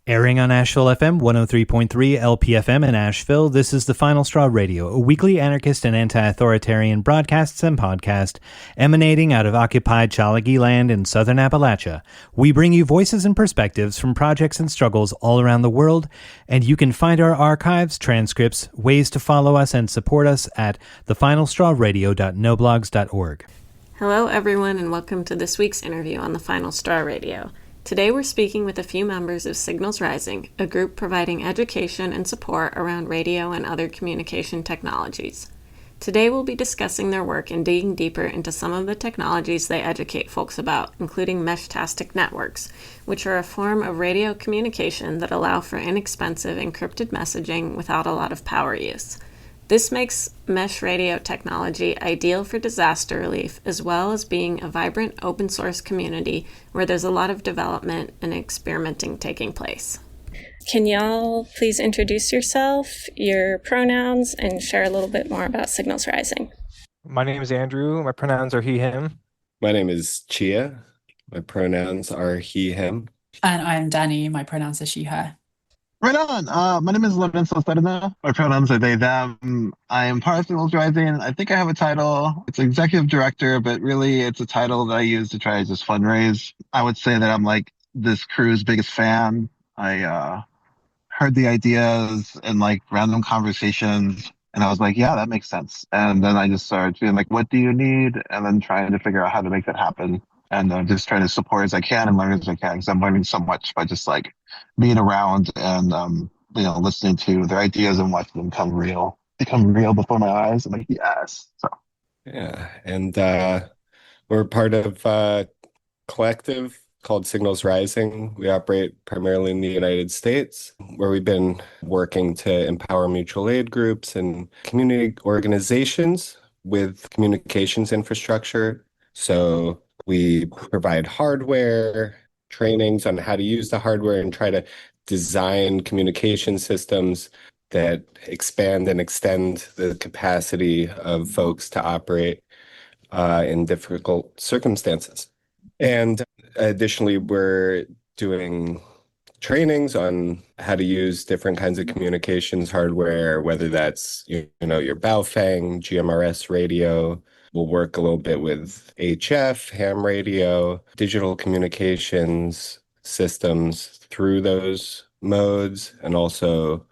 Airing on Asheville FM 103.3 LPFM in Asheville, this is The Final Straw Radio, a weekly anarchist and anti-authoritarian broadcasts and podcast emanating out of occupied Chalagi land in southern Appalachia. We bring you voices and perspectives from projects and struggles all around the world, and you can find our archives, transcripts, ways to follow us and support us at thefinalstrawradio.noblogs.org. Hello everyone, and welcome to this week's interview on The Final Straw Radio. Today we're speaking with a few members of Signals Rising, a group providing education and support around radio and other communication technologies. Today we'll be discussing their work and digging deeper into some of the technologies they educate folks about, including Meshtastic networks, which are a form of radio communication that allow for inexpensive encrypted messaging without a lot of power use. This makes mesh radio technology ideal for disaster relief, as well as being a vibrant open source community where there's a lot of development and experimenting taking place. Can y'all please introduce yourself, your pronouns, and share a little bit more about Signals Rising? My name is Andrew. My pronouns are he, him. My name is Chia. My pronouns are he, him. And I'm Danny. My pronouns are she, her. Right on. My name is Lorenzo Serna. My pronouns are they, them. I am part of Signals Rising. I think I have a title. It's executive director, but really it's a title that I use to try to just fundraise. I would say that I'm like this crew's biggest fan. I heard the ideas and like random conversations, and I was like, yeah, that makes sense. And then I just started being like, what do you need? And then trying to figure out how to make that happen. And just trying to support as I can and learn as I can, because I'm learning so much by just like being around and listening to their ideas and watching them become real before my eyes. I'm like, yes. So yeah, and we're part of a collective called Signals Rising. We operate primarily in the United States, where we've been working to empower mutual aid groups and community organizations with communications infrastructure. So we provide hardware, trainings on how to use the hardware, and try to design communication systems that expand and extend the capacity of folks to operate in difficult circumstances. And additionally, we're doing trainings on how to use different kinds of communications hardware, whether that's your Baofeng, GMRS radio. We'll work a little bit with HF, ham radio, digital communications systems through those modes, and also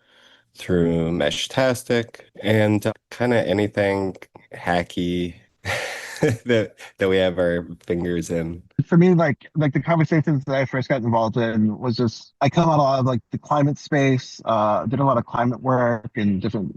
through Meshtastic, and kind of anything hacky that we have our fingers in. for me, like the conversations that I first got involved in was just I come out a lot of like the climate space, did a lot of climate work and different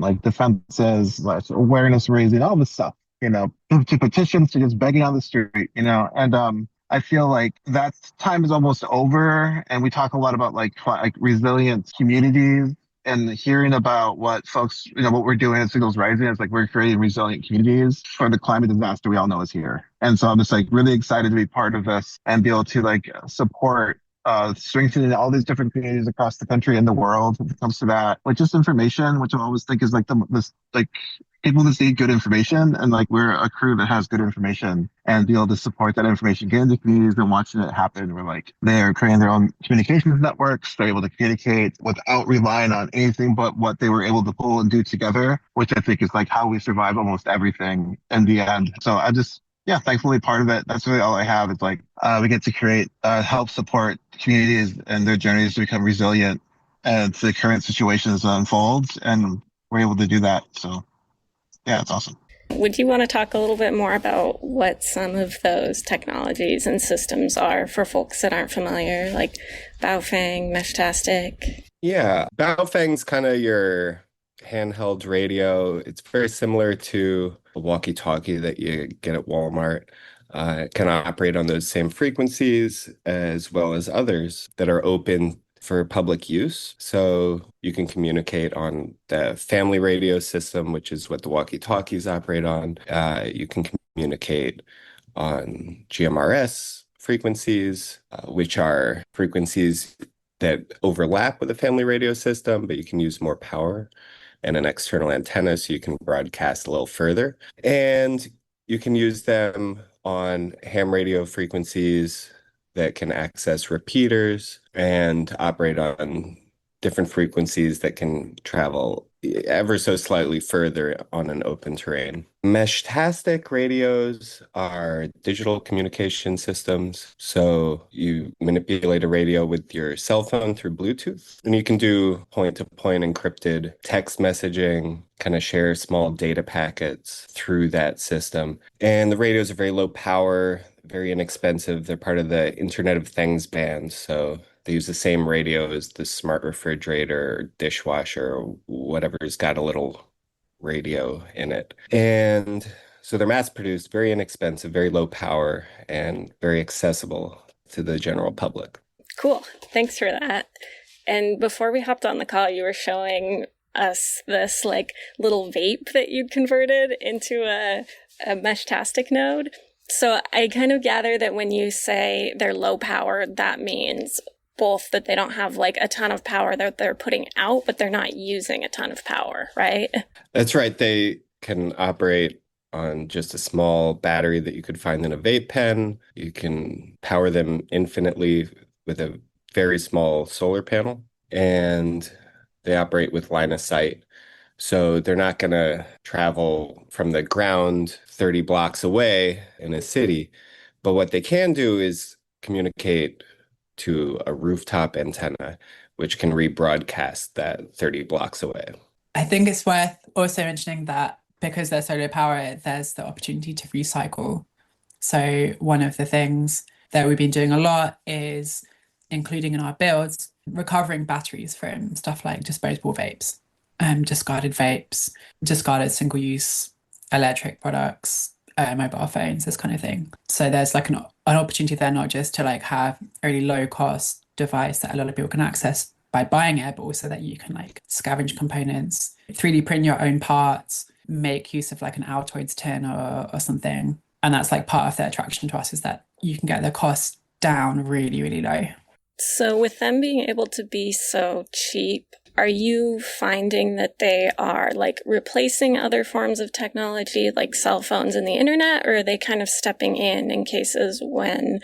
like defenses, like awareness raising, all this stuff, to petitions to just begging on the street, and I feel like that time is almost over, and we talk a lot about like resilient communities, and hearing about what folks, what we're doing at Signals Rising is like we're creating resilient communities for the climate disaster we all know is here. And so I'm just like really excited to be part of this and be able to like support strengthening all these different communities across the country and the world when it comes to that. Like just information, which I always think is like this like people just need good information, and like we're a crew that has good information and be able to support that information, get into communities and watching it happen. We're like they're creating their own communications networks. They're able to communicate without relying on anything but what they were able to pull and do together, which I think is like how we survive almost everything in the end. So I just thankfully part of it. That's really all I have. It's like we get to create, help support communities and their journeys to become resilient as the current situations unfolds, and we're able to do that. So yeah, it's awesome. Would you want to talk a little bit more about what some of those technologies and systems are for folks that aren't familiar, like Baofeng, Meshtastic? Yeah, Baofeng's kind of your handheld radio. It's very similar to a walkie-talkie that you get at Walmart. It can operate on those same frequencies as well as others that are open for public use. So you can communicate on the family radio system, which is what the walkie-talkies operate on. You can communicate on GMRS frequencies, which are frequencies that overlap with the family radio system, but you can use more power and an external antenna so you can broadcast a little further. And you can use them on ham radio frequencies that can access repeaters and operate on different frequencies that can travel ever so slightly further on an open terrain. Mesh-tastic radios are digital communication systems. So you manipulate a radio with your cell phone through Bluetooth, and you can do point-to-point encrypted text messaging, kind of share small data packets through that system. And the radios are very low power, very inexpensive. They're part of the Internet of Things band. So they use the same radio as the smart refrigerator or dishwasher or whatever's got a little radio in it. And so they're mass produced, very inexpensive, very low power, and very accessible to the general public. Cool. Thanks for that. And before we hopped on the call, you were showing us this like little vape that you converted into a Mesh-tastic node. So I kind of gather that when you say they're low power, that means both that they don't have like a ton of power that they're putting out, but they're not using a ton of power, right? That's right. They can operate on just a small battery that you could find in a vape pen. You can power them infinitely with a very small solar panel, and they operate with line of sight. So they're not going to travel from the ground 30 blocks away in a city. But what they can do is communicate to a rooftop antenna, which can rebroadcast that 30 blocks away. I think it's worth also mentioning that because they're solar power, there's the opportunity to recycle. So one of the things that we've been doing a lot is including in our builds, recovering batteries from stuff like disposable vapes, discarded vapes, discarded single-use electric products, mobile phones, this kind of thing. So there's like an opportunity there, not just to like have a really low cost device that a lot of people can access by buying it, but also that you can like scavenge components, 3D print your own parts, make use of like an Altoids tin or something. And that's like part of the attraction to us, is that you can get the cost down really, really low. So with them being able to be so cheap, are you finding that they are like replacing other forms of technology like cell phones and the internet, or are they kind of stepping in cases when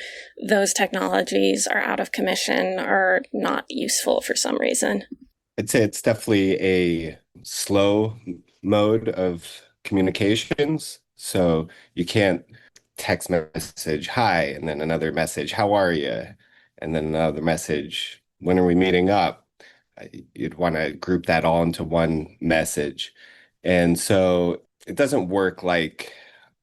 those technologies are out of commission or not useful for some reason? I'd say it's definitely a slow mode of communications. So you can't text message, hi, and then another message, how are you? And then another message, when are we meeting up? You'd want to group that all into one message. And so it doesn't work like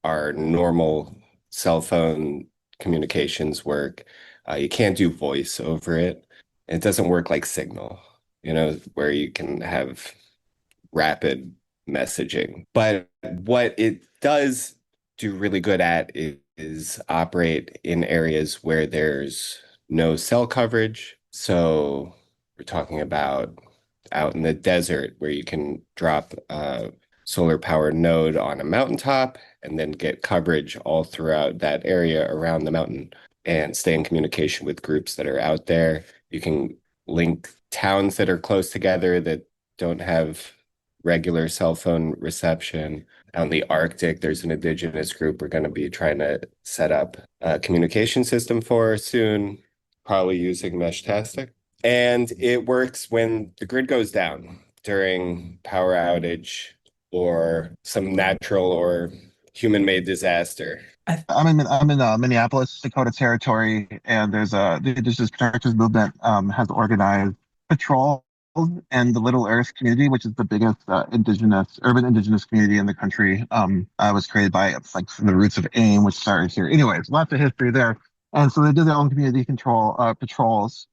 our normal cell phone communications work. You can't do voice over it. It doesn't work like Signal, where you can have rapid messaging. But what it does do really good at is operate in areas where there's no cell coverage. So we're talking about out in the desert where you can drop a solar powered node on a mountaintop and then get coverage all throughout that area around the mountain and stay in communication with groups that are out there. You can link towns that are close together that don't have regular cell phone reception. Out in the Arctic, there's an indigenous group we're going to be trying to set up a communication system for soon, probably using Mesh-tastic. And it works when the grid goes down during power outage or some natural or human-made disaster. I'm in Minneapolis, Dakota Territory, and there's this protectors movement has organized patrol, and the Little Earth community, which is the biggest urban indigenous community in the country, was created by like the roots of AIM, which started here. Anyways, lots of history there. And so they do their own community control patrols,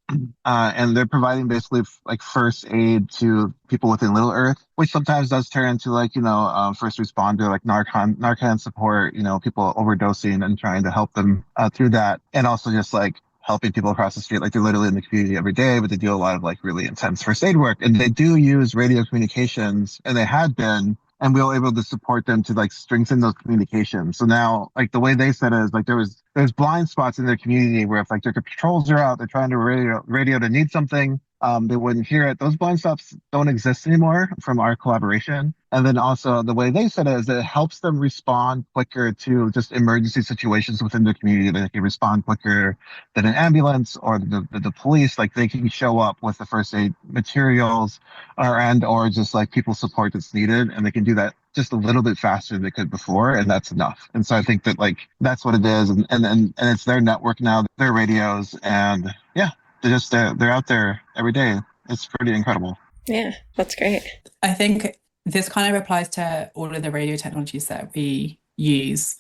and they're providing basically like first aid to people within Little Earth, which sometimes does turn into like, first responder, like Narcan support, people overdosing and trying to help them through that. And also just like helping people across the street, like they're literally in the community every day, but they do a lot of like really intense first aid work. And they do use radio communications, and they had been, and we were able to support them to like strengthen those communications. So now, like the way they said it is like there's blind spots in their community where if like their patrols are out, they're trying to radio to need something, they wouldn't hear it. Those blind stops don't exist anymore from our collaboration. And then also the way they said it is that it helps them respond quicker to just emergency situations within their community. They can respond quicker than an ambulance or the police. Like they can show up with the first aid materials or just like people support that's needed, and they can do that just a little bit faster than they could before, and that's enough. And so I think that like that's what it is, and it's their network now, their radios, and yeah, they're out there every day. It's pretty incredible. Yeah, that's great. I think this kind of applies to all of the radio technologies that we use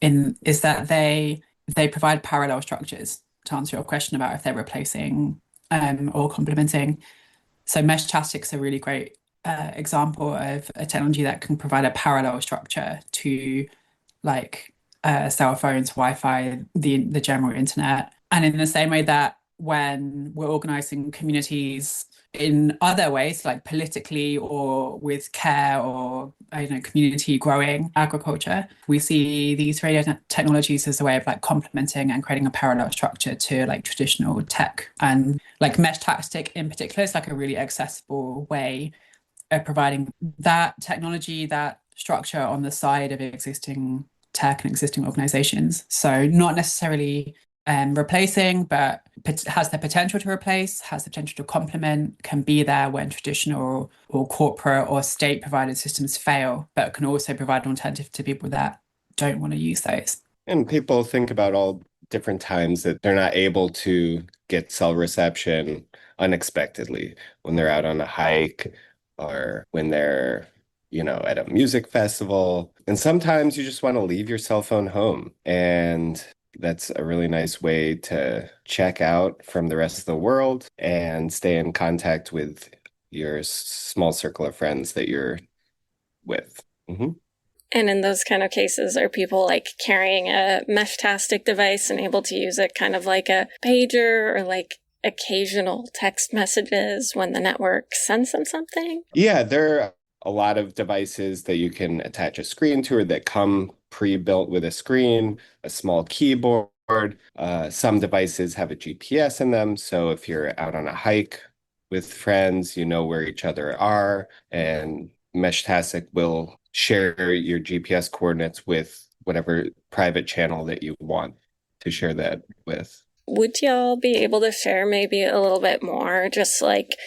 is that they provide parallel structures, to answer your question about if they're replacing or complementing. So Meshtastic's a really great example of a technology that can provide a parallel structure to like cell phones, Wi-Fi, the general internet. And in the same way that when we're organizing communities in other ways, like politically or with care or community growing agriculture, we see these radio technologies as a way of like complementing and creating a parallel structure to like traditional tech. And like Meshtastic in particular is like a really accessible way of providing that technology, that structure on the side of existing tech and existing organizations. So not necessarily replacing, but has the potential to replace, has the potential to complement, can be there when traditional or corporate or state provided systems fail, but can also provide an alternative to people that don't want to use those. And people think about all different times that they're not able to get cell reception unexpectedly when they're out on a hike or when they're at a music festival. And sometimes you just want to leave your cell phone home. And that's a really nice way to check out from the rest of the world and stay in contact with your small circle of friends that you're with. Mm-hmm. And in those kind of cases, are people like carrying a Meshtastic device and able to use it kind of like a pager or like occasional text messages when the network sends them something? Yeah, there are a lot of devices that you can attach a screen to or that come pre-built with a screen, a small keyboard. Some devices have a GPS in them. So if you're out on a hike with friends, you know where each other are. And Meshtastic will share your GPS coordinates with whatever private channel that you want to share that with. Would y'all be able to share maybe a little bit more, just like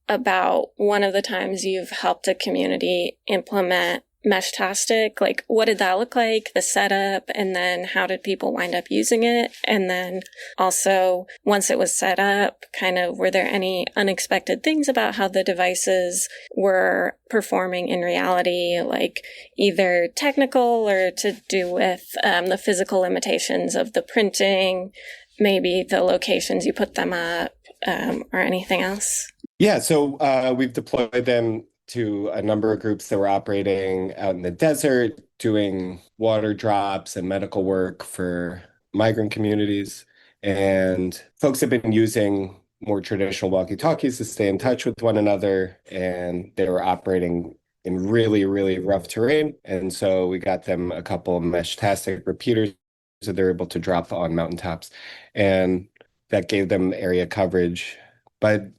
about one of the times you've helped a community implement Meshtastic? Like, what did that look like, the setup, and then how did people wind up using it? And then also, once it was set up, kind of, were there any unexpected things about how the devices were performing in reality, like either technical or to do with the physical limitations of the printing, maybe the locations you put them up, or anything else? Yeah, so we've deployed them to a number of groups that were operating out in the desert, doing water drops and medical work for migrant communities. And folks have been using more traditional walkie-talkies to stay in touch with one another. And they were operating in really, really rough terrain. And so we got them a couple of Meshtastic repeaters so they're able to drop on mountaintops. And that gave them area coverage. But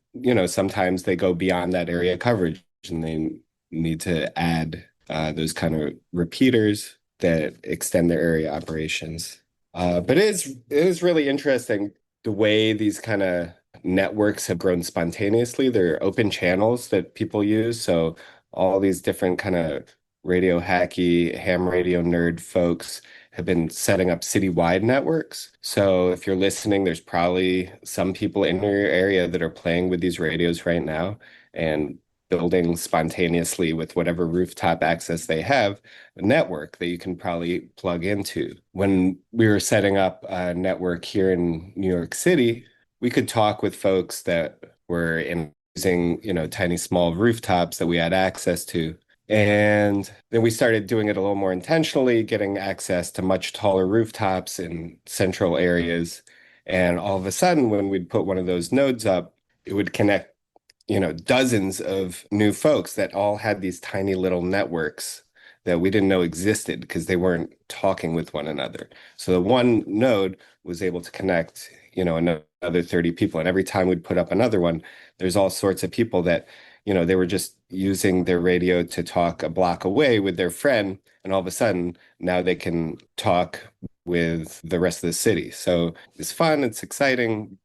sometimes they go beyond that area coverage and they need to add those kind of repeaters that extend their area operations. But it is really interesting the way these kind of networks have grown spontaneously. They're open channels that people use. So all these different kind of radio hacky, ham radio nerd folks have been setting up citywide networks. So if you're listening, there's probably some people in your area that are playing with these radios right now and building spontaneously with whatever rooftop access they have, a network that you can probably plug into. When we were setting up a network here in New York City, we could talk with folks that were using, tiny small rooftops that we had access to. And then we started doing it a little more intentionally, getting access to much taller rooftops in central areas. And all of a sudden, when we'd put one of those nodes up, it would connect, dozens of new folks that all had these tiny little networks that we didn't know existed because they weren't talking with one another. So the one node was able to connect, another 30 people. And every time we'd put up another one, there's all sorts of people that, they were just using their radio to talk a block away with their friend. And all of a sudden, now they can talk with the rest of the city. So it's fun, it's exciting,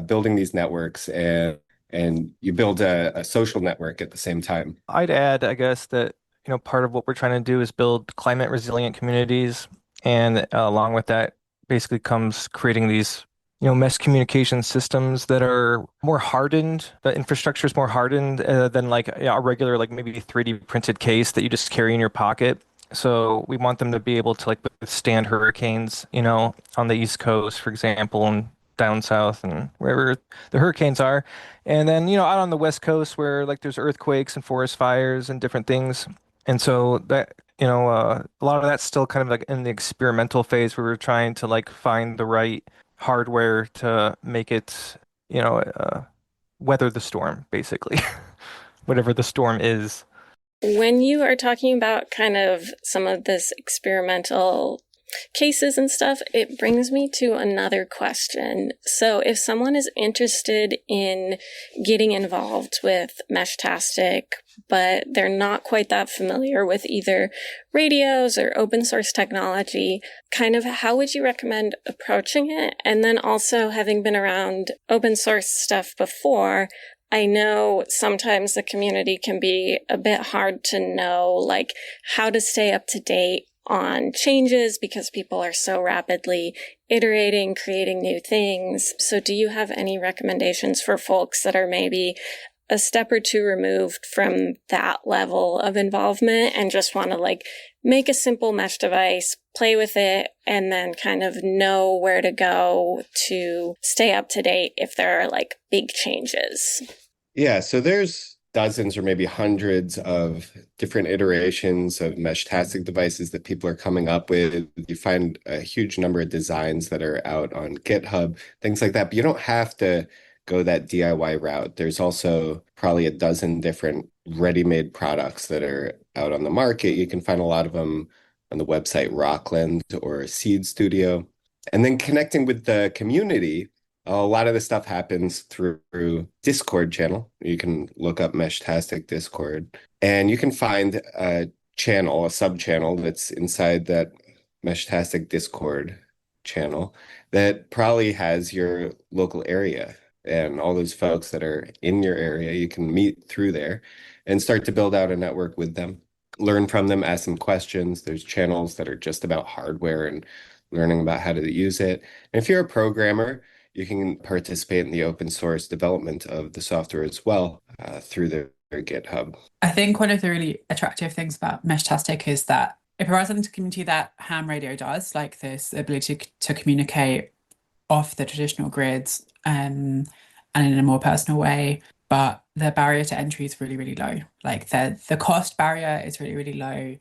building these networks, and you build a social network at the same time. I'd add, I guess, that part of what we're trying to do is build climate resilient communities, and along with that, basically comes creating these mesh communication systems that are more hardened. The infrastructure is more hardened than like a regular, like maybe 3D printed case that you just carry in your pocket. So we want them to be able to like withstand hurricanes, on the East Coast, for example, and down south and wherever the hurricanes are. And then, out on the West Coast where like there's earthquakes and forest fires and different things. And so that, a lot of that's still kind of like in the experimental phase where we're trying to like find the right hardware to make it, weather the storm, basically, whatever the storm is. When you are talking about kind of some of this experimental cases and stuff, it brings me to another question. So if someone is interested in getting involved with Meshtastic, but they're not quite that familiar with either radios or open source technology, kind of how would you recommend approaching it? And then also, having been around open source stuff before, I know sometimes the community can be a bit hard to know, like how to stay up to date on changes because people are so rapidly iterating, creating new things. So do you have any recommendations for folks that are maybe a step or two removed from that level of involvement and just want to like make a simple mesh device, play with it, and then kind of know where to go to stay up to date if there are like big changes? Yeah, so there's dozens or maybe hundreds of different iterations of Meshtastic devices that people are coming up with. You find a huge number of designs that are out on GitHub, things like that. But you don't have to go that DIY route. There's also probably a dozen different ready-made products that are out on the market. You can find a lot of them on the website Rockland or Seed Studio. And then connecting with the community, a lot of the stuff happens through Discord channel. You can look up Meshtastic Discord, and you can find a channel, a sub-channel that's inside that Meshtastic Discord channel that probably has your local area. And all those folks that are in your area, you can meet through there and start to build out a network with them, learn from them, ask them questions. There's channels that are just about hardware and learning about how to use it. And if you're a programmer, you can participate in the open source development of the software as well through their GitHub. I think one of the really attractive things about Meshtastic is that it provides something to the community that ham radio does, like this ability to communicate off the traditional grids and in a more personal way. But the barrier to entry is really, really low. Like the cost barrier is really, really low.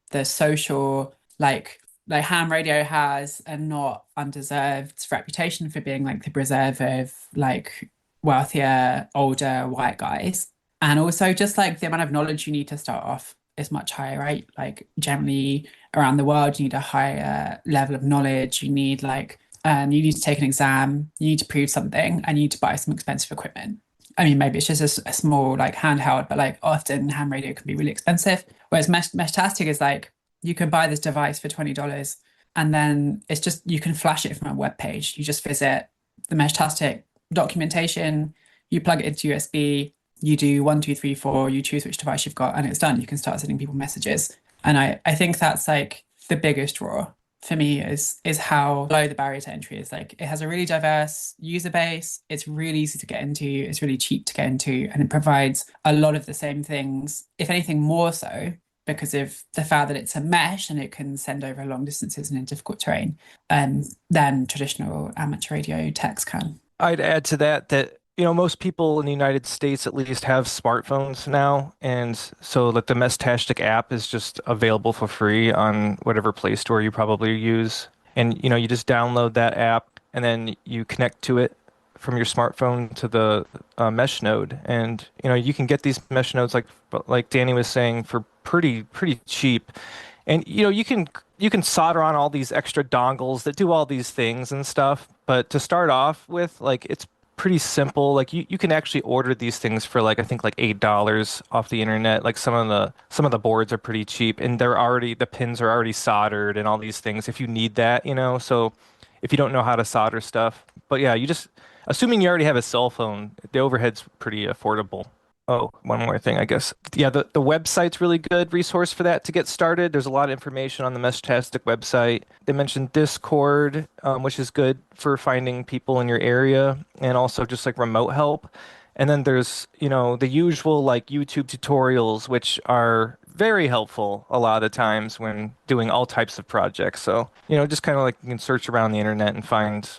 The social, like ham radio has a not undeserved reputation for being like the preserve of like wealthier, older white guys. And also just like the amount of knowledge you need to start off is much higher, right? Like generally around the world, you need a higher level of knowledge. You need you need to take an exam, you need to prove something, and you need to buy some expensive equipment. I mean, maybe it's just a small like handheld, but like often ham radio can be really expensive. Whereas Meshtastic is like, you can buy this device for $20 and then it's just, you can flash it from a web page. You just visit the Meshtastic documentation, you plug it into USB, you do 1, 2, 3, 4, you choose which device you've got, and it's done. You can start sending people messages. And I think that's like the biggest draw for me is how low the barrier to entry is. Like it has a really diverse user base. It's really easy to get into. It's really cheap to get into, and it provides a lot of the same things, if anything more so, because of the fact that it's a mesh and it can send over long distances and in difficult terrain than traditional amateur radio techs can. I'd add to that most people in the United States at least have smartphones now, and so like the Meshtastic app is just available for free on whatever Play Store you probably use, and you just download that app and then you connect to it from your smartphone to the mesh node, and you can get these mesh nodes like Danny was saying for pretty cheap, And you can solder on all these extra dongles that do all these things and stuff. But to start off with, like it's pretty simple. Like you can actually order these things for like I think like $8 off the internet. Like some of the boards are pretty cheap and the pins are already soldered and all these things if you need that, So if you don't know how to solder stuff. But yeah, assuming you already have a cell phone, the overhead's pretty affordable. Oh, one more thing, I guess. Yeah, the website's really good resource for that to get started. There's a lot of information on the Meshtastic website. They mentioned Discord, which is good for finding people in your area and also just like remote help. And then there's, the usual like YouTube tutorials, which are very helpful a lot of the times when doing all types of projects. So, just kind of like you can search around the internet and find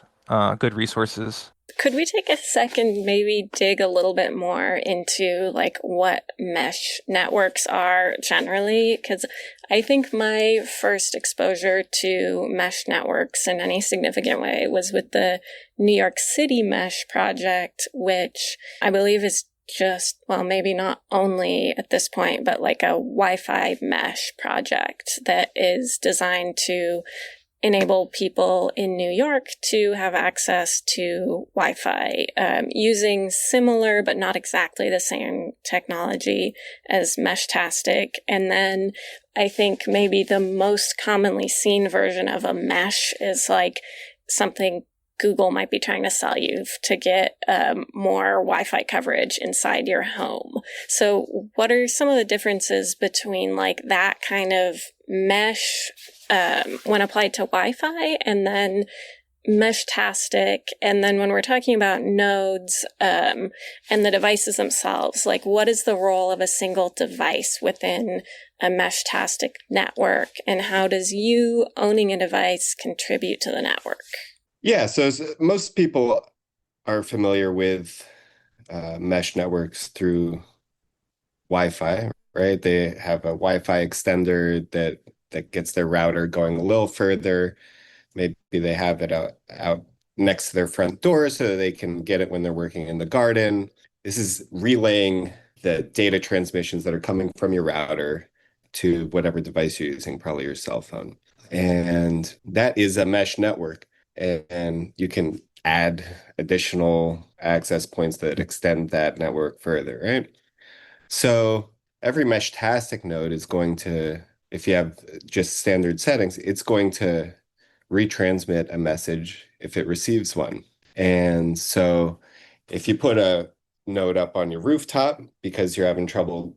good resources. Could we take a second, maybe dig a little bit more into like what mesh networks are generally? Because I think my first exposure to mesh networks in any significant way was with the New York City Mesh project, which I believe is just, well, maybe not only at this point, but like a Wi-Fi mesh project that is designed to enable people in New York to have access to Wi-Fi using similar but not exactly the same technology as Meshtastic. And then I think maybe the most commonly seen version of a mesh is like something Google might be trying to sell you to get more Wi-Fi coverage inside your home. So what are some of the differences between like that kind of mesh when applied to Wi-Fi and then Meshtastic? And then when we're talking about nodes and the devices themselves, like what is the role of a single device within a Meshtastic network, and how does you owning a device contribute to the network? Yeah, so most people are familiar with mesh networks through Wi-Fi, right? They have a Wi-Fi extender that gets their router going a little further. Maybe they have it out next to their front door so that they can get it when they're working in the garden. This is relaying the data transmissions that are coming from your router to whatever device you're using, probably your cell phone. And that is a mesh network. And you can add additional access points that extend that network further, right? So every Meshtastic node is going to, if you have just standard settings, it's going to retransmit a message if it receives one. And so if you put a node up on your rooftop because you're having trouble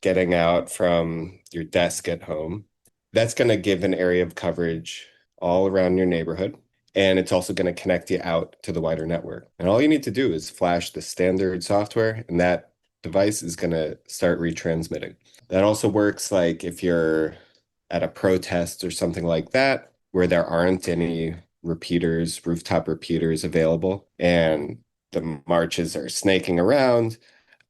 getting out from your desk at home, that's going to give an area of coverage all around your neighborhood. And it's also going to connect you out to the wider network. And all you need to do is flash the standard software, and that device is going to start retransmitting. That also works like if you're at a protest or something like that, where there aren't any repeaters, rooftop repeaters available, and the marches are snaking around.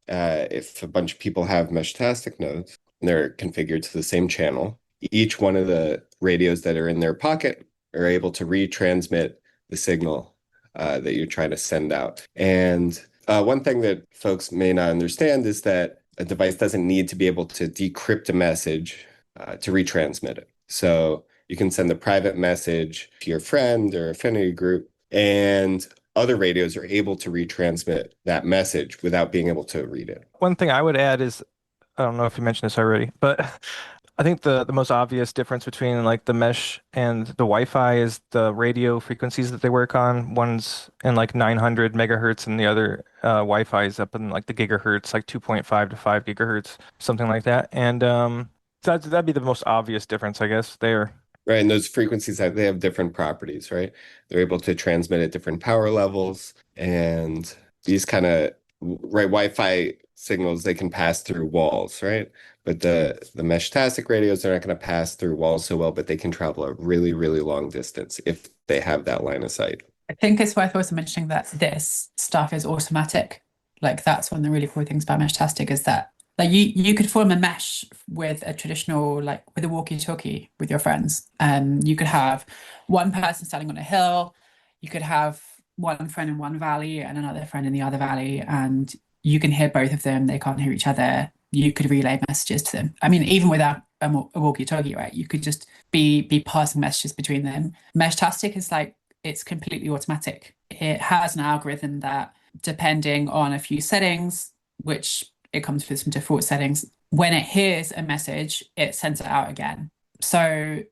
If a bunch of people have Meshtastic nodes, and they're configured to the same channel, each one of the radios that are in their pocket are able to retransmit the signal that you're trying to send out. And one thing that folks may not understand is that a device doesn't need to be able to decrypt a message to retransmit it. So you can send a private message to your friend or affinity group, and other radios are able to retransmit that message without being able to read it. One thing I would add is, I don't know if you mentioned this already, but I think the most obvious difference between like the mesh and the Wi-Fi is the radio frequencies that they work on. One's in like 900 megahertz and the other Wi-Fi is up in like the gigahertz, like 2.5 to 5 gigahertz, something like that. And that'd be the most obvious difference, I guess, there. Right, and those frequencies they have different properties, right? They're able to transmit at different power levels, and these kind of Wi-Fi signals, they can pass through walls, right? But the Meshtastic radios are not going to pass through walls so well, but they can travel a really, really long distance if they have that line of sight. I think it's worth also mentioning that this stuff is automatic. Like that's one of the really cool things about Meshtastic is that like you could form a mesh with a traditional, like with a walkie-talkie with your friends. You could have one person standing on a hill. You could have one friend in one valley and another friend in the other valley, and you can hear both of them. They can't hear each other. You could relay messages to them. I mean, even without a walkie-talkie, right? You could just be passing messages between them. Meshtastic is like, it's completely automatic. It has an algorithm that, depending on a few settings, which it comes with some default settings, when it hears a message, it sends it out again. So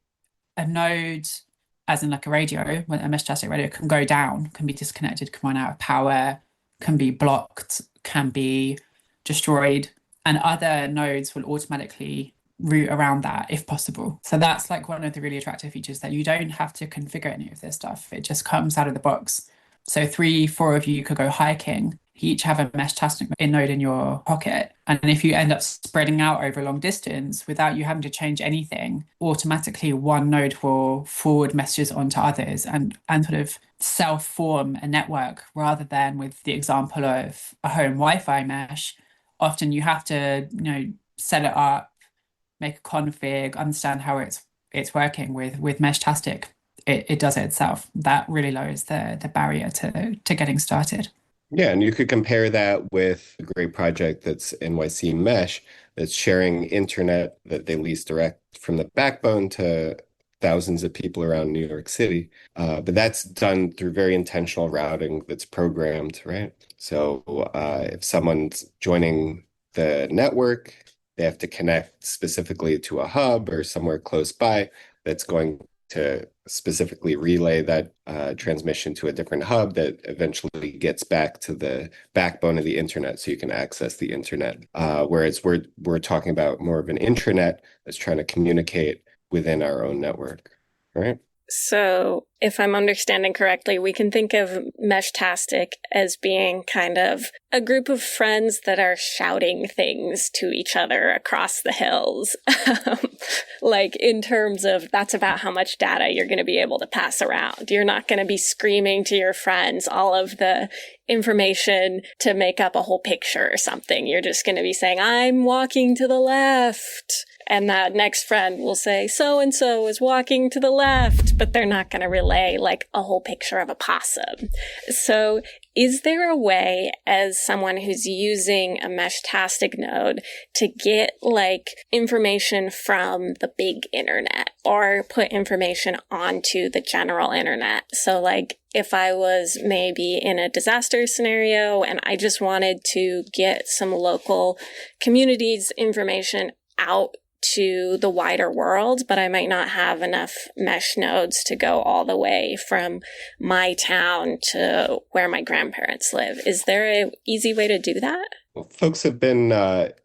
a node, as in like a radio, when a Meshtastic radio can go down, can be disconnected, can run out of power, can be blocked, can be destroyed, and other nodes will automatically route around that if possible. So that's like one of the really attractive features, that you don't have to configure any of this stuff. It just comes out of the box. So 3-4 of you could go hiking, each have a Meshtastic node in your pocket. And if you end up spreading out over a long distance without you having to change anything, automatically one node will forward messages onto others and sort of self-form a network, rather than with the example of a home Wi-Fi mesh. Often you have to, set it up, make a config, understand how it's working. With Meshtastic. It does it itself. That really lowers the barrier to getting started. Yeah, and you could compare that with a great project that's NYC Mesh, that's sharing internet that they lease direct from the backbone to thousands of people around New York City. But that's done through very intentional routing that's programmed, right? So if someone's joining the network, they have to connect specifically to a hub or somewhere close by that's going to specifically relay that transmission to a different hub that eventually gets back to the backbone of the internet, so you can access the internet. Whereas we're talking about more of an intranet that's trying to communicate within our own network, right? So if I'm understanding correctly, we can think of Meshtastic as being kind of a group of friends that are shouting things to each other across the hills. Like, in terms of, that's about how much data you're going to be able to pass around. You're not going to be screaming to your friends all of the information to make up a whole picture or something. You're just going to be saying, I'm walking to the left. And that next friend will say, so-and-so is walking to the left, but they're not going to relay like a whole picture of a possum. So is there a way, as someone who's using a Meshtastic node, to get like information from the big internet or put information onto the general internet? So like, if I was maybe in a disaster scenario and I just wanted to get some local communities information out to the wider world, but I might not have enough mesh nodes to go all the way from my town to where my grandparents live. Is there an easy way to do that? Well, folks have been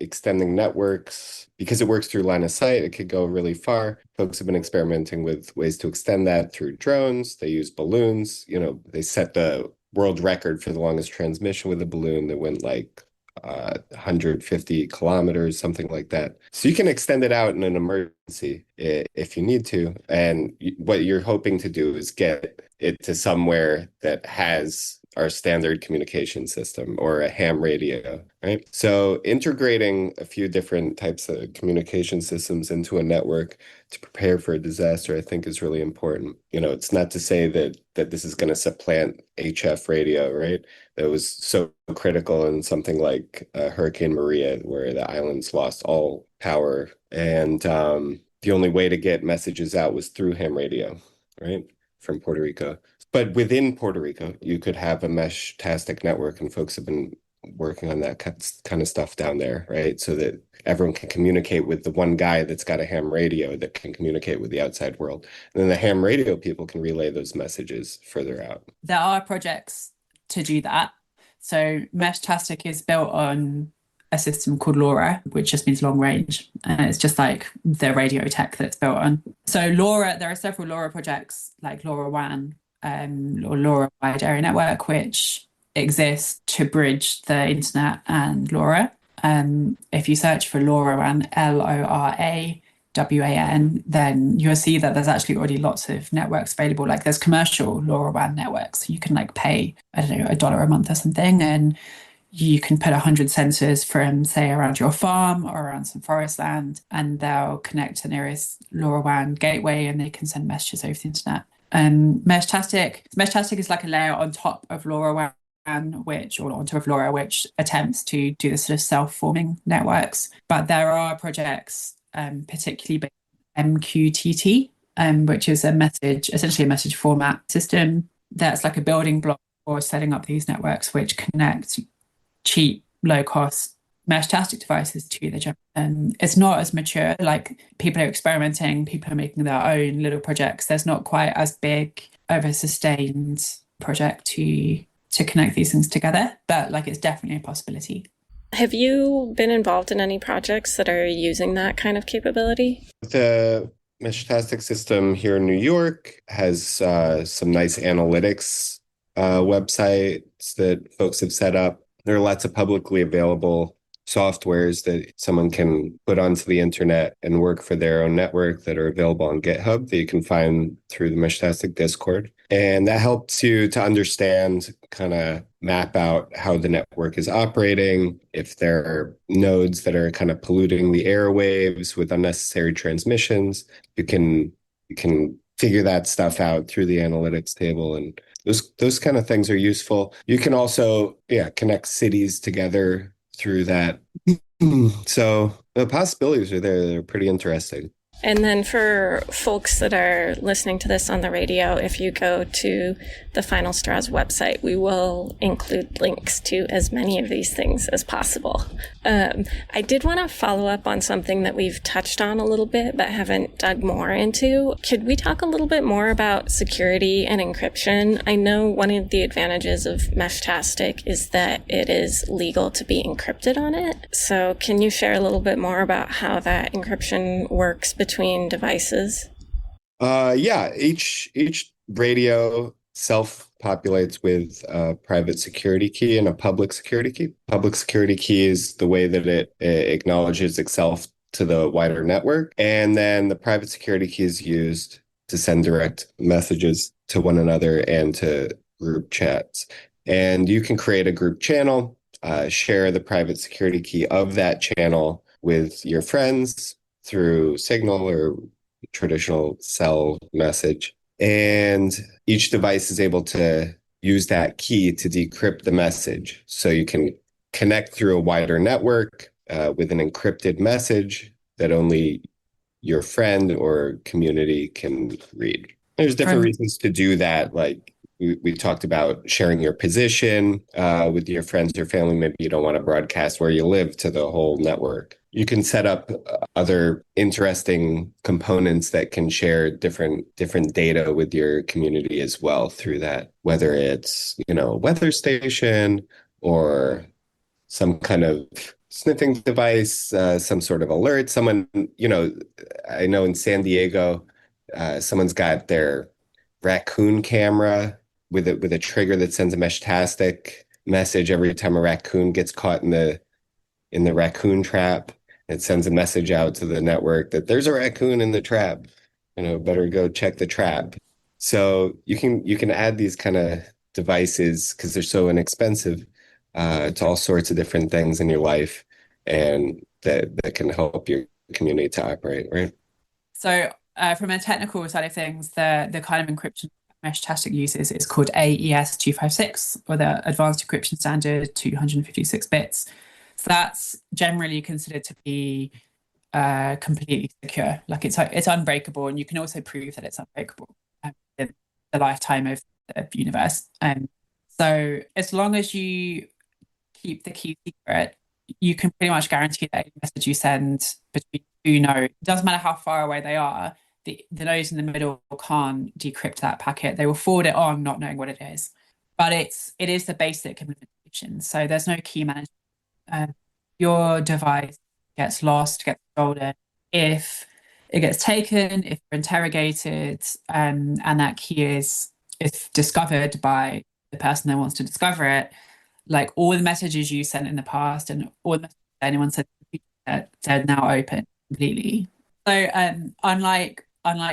extending networks because it works through line of sight. It could go really far. Folks have been experimenting with ways to extend that through drones. They use balloons. They set the world record for the longest transmission with a balloon that went like 150 kilometers, something like that. So you can extend it out in an emergency if you need to. And what you're hoping to do is get it to somewhere that has our standard communication system or a ham radio, right? So integrating a few different types of communication systems into a network to prepare for a disaster, I think, is really important. It's not to say that this is going to supplant HF radio, right? That was so critical in something like Hurricane Maria, where the islands lost all power. And the only way to get messages out was through ham radio, right? From Puerto Rico. But within Puerto Rico, you could have a Meshtastic network, and folks have been working on that kind of stuff down there, right? So that everyone can communicate with the one guy that's got a ham radio that can communicate with the outside world. And then the ham radio people can relay those messages further out. There are projects to do that. So Meshtastic is built on a system called LoRa, which just means long range. And it's just like the radio tech that it's built on. So LoRa, there are several LoRa projects like LoRaWAN or LoRa Wide Area Network, which exist to bridge the internet and LoRa. If you search for LoRaWAN, LoRaWAN, then you'll see that there's actually already lots of networks available. Like there's commercial LoRaWAN networks. You can like pay, I don't know, $1 a month or something, and you can put 100 sensors from, say, around your farm or around some forest land, and they'll connect to the nearest LoRaWAN gateway and they can send messages over the internet. Meshtastic is like a layer on top of LoRaWAN, or on top of LoRa, which attempts to do this sort of self-forming networks. But there are projects particularly based on MQTT, which is essentially a message format system that's like a building block for setting up these networks, which connect cheap, low-cost Meshtastic devices to the general. It's not as mature. Like, people are experimenting, people are making their own little projects. There's not quite as big of a sustained project to connect these things together, but like, it's definitely a possibility. Have you been involved in any projects that are using that kind of capability? The Meshtastic system here in New York has some nice analytics websites that folks have set up. There are lots of publicly available softwares that someone can put onto the internet and work for their own network that are available on GitHub that you can find through the Meshtastic Discord. And that helps you to understand, kind of map out how the network is operating, if there are nodes that are kind of polluting the airwaves with unnecessary transmissions. You can figure that stuff out through the analytics table, and those kind of things are useful. You can also connect cities together through that. So the possibilities are there. They're pretty interesting. And then for folks that are listening to this on the radio, if you go to the Final Straws website, we will include links to as many of these things as possible. I did want to follow up on something that we've touched on a little bit but haven't dug more into. Could we talk a little bit more about security and encryption? I know one of the advantages of Meshtastic is that it is legal to be encrypted on it. So can you share a little bit more about how that encryption works between devices? Each radio self-populates with a private security key and a public security key. Public security key is the way that it acknowledges itself to the wider network. And then the private security key is used to send direct messages to one another and to group chats. And you can create a group channel, share the private security key of that channel with your friends through Signal or traditional cell message. And each device is able to use that key to decrypt the message. So you can connect through a wider network with an encrypted message that only your friend or community can read. There's different reasons to do that. Like we talked about sharing your position with your friends or family. Maybe you don't want to broadcast where you live to the whole network. You can set up other interesting components that can share different data with your community as well through that, whether it's, a weather station or some kind of sniffing device, some sort of alert. Someone, I know in San Diego, someone's got their raccoon camera with a trigger that sends a Meshtastic message every time a raccoon gets caught in the raccoon trap. It sends a message out to the network that there's a raccoon in the trap. Better go check the trap. So you can add these kind of devices because they're so inexpensive to all sorts of different things in your life, and that can help your community to operate, right? So from a technical side of things, the kind of encryption Meshtastic uses is called AES 256, or the Advanced Encryption Standard 256 bits. So that's generally considered to be completely secure. Like it's unbreakable, and you can also prove that it's unbreakable in the lifetime of the universe. So as long as you keep the key secret, you can pretty much guarantee that any message you send between two nodes, it doesn't matter how far away they are, the nodes in the middle can't decrypt that packet. They will forward it on, not knowing what it is. But it is the basic implementation. So there's no key management. Your device gets lost, gets stolen. If it gets taken, if you're interrogated, and that key is discovered by the person that wants to discover it, like all the messages you sent in the past and all the messages anyone said they're now open completely. So unlike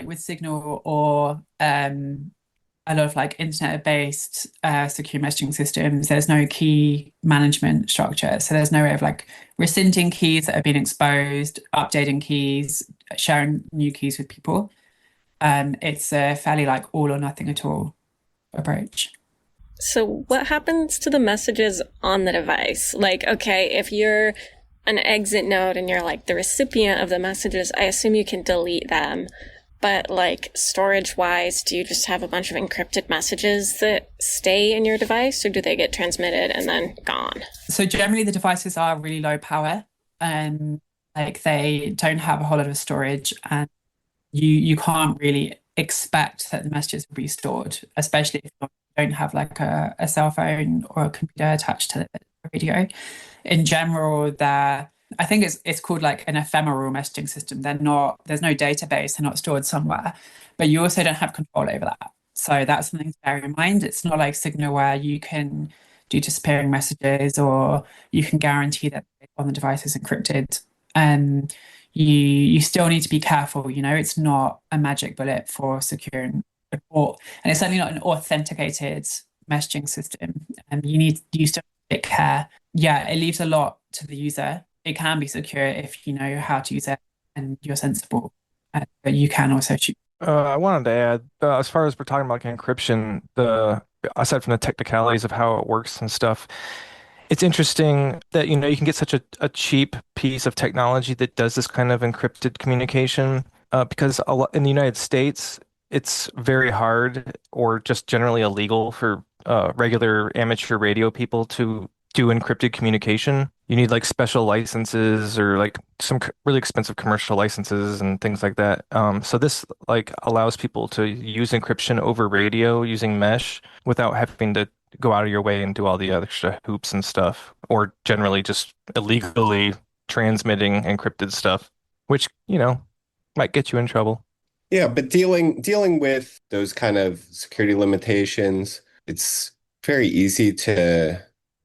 with Signal or a lot of like internet-based secure messaging systems, there's no key management structure. So there's no way of like rescinding keys that have been exposed, updating keys, sharing new keys with people. It's a fairly like all or nothing at all approach. So what happens to the messages on the device? Like, okay, if you're an exit node and you're like the recipient of the messages, I assume you can delete them. But like storage wise, do you just have a bunch of encrypted messages that stay in your device, or do they get transmitted and then gone? So generally the devices are really low power and like they don't have a whole lot of storage, and you can't really expect that the messages will be stored, especially if you don't have like a cell phone or a computer attached to the radio. In general, I think it's called like an ephemeral messaging system. There's no database, they're not stored somewhere, but you also don't have control over that. So that's something to bear in mind. It's not like Signal where you can do disappearing messages or you can guarantee that on the device is encrypted. You still need to be careful, it's not a magic bullet for securing a port, and it's certainly not an authenticated messaging system. And you still take care. Yeah, it leaves a lot to the user. It can be secure if you know how to use it and you're sensible, but you can also shoot. I wanted to add, as far as we're talking about encryption, aside from the technicalities of how it works and stuff, it's interesting that you can get such a cheap piece of technology that does this kind of encrypted communication, because in the United States, it's very hard or just generally illegal for regular amateur radio people to do encrypted communication. You need like special licenses or like some really expensive commercial licenses and things like that. So this like allows people to use encryption over radio using mesh without having to go out of your way and do all the extra hoops and stuff, or generally just illegally transmitting encrypted stuff, which, might get you in trouble. Yeah, but dealing with those kind of security limitations, it's very easy to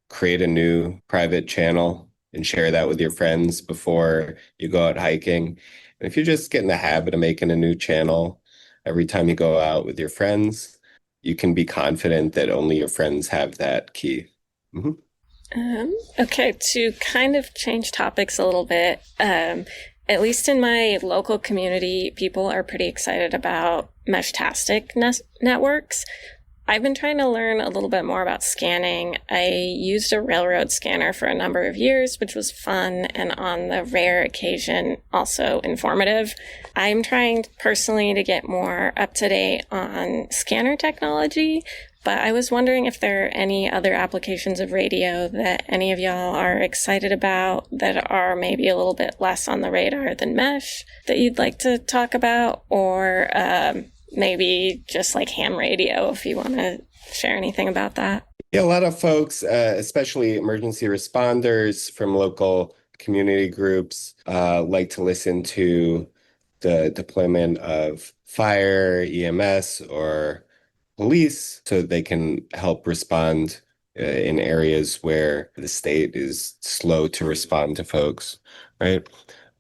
create a new private channel and share that with your friends before you go out hiking. And if you just get in the habit of making a new channel every time you go out with your friends, you can be confident that only your friends have that key. Mm-hmm. Okay, to kind of change topics a little bit, at least in my local community, people are pretty excited about Meshtastic networks. I've been trying to learn a little bit more about scanning. I used a railroad scanner for a number of years, which was fun and on the rare occasion also informative. I'm trying personally to get more up to date on scanner technology, but I was wondering if there are any other applications of radio that any of y'all are excited about that are maybe a little bit less on the radar than Mesh that you'd like to talk about, or maybe just like ham radio, if you want to share anything about that. Yeah, a lot of folks, especially emergency responders from local community groups, like to listen to the deployment of fire, EMS, or police so they can help respond in areas where the state is slow to respond to folks, right?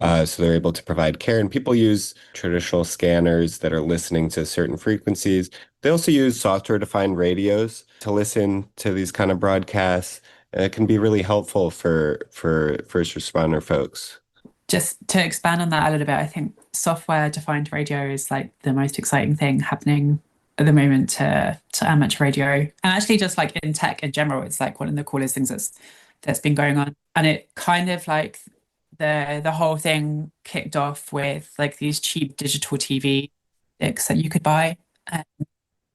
So they're able to provide care, and people use traditional scanners that are listening to certain frequencies. They also use software-defined radios to listen to these kind of broadcasts. It can be really helpful for first responder folks. Just to expand on that a little bit, I think software-defined radio is like the most exciting thing happening at the moment to amateur radio, and actually just like in tech in general. It's like one of the coolest things that's been going on, and it kind of like the whole thing kicked off with like these cheap digital TV sticks that you could buy,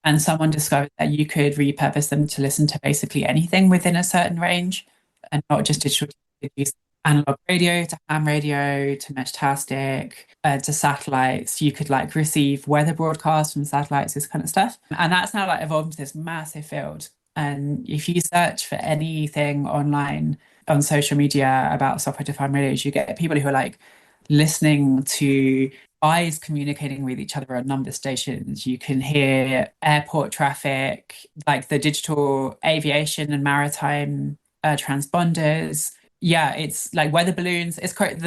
and someone discovered that you could repurpose them to listen to basically anything within a certain range, and not just digital TV. Analog radio to ham radio to Meshtastic to satellites. You could like receive weather broadcasts from satellites, this kind of stuff. And that's now like evolved into this massive field. And if you search for anything online on social media about software-defined radios, you get people who are like listening to eyes communicating with each other on number stations. You can hear airport traffic, like the digital aviation and maritime transponders. Yeah, it's like weather balloons. It's quite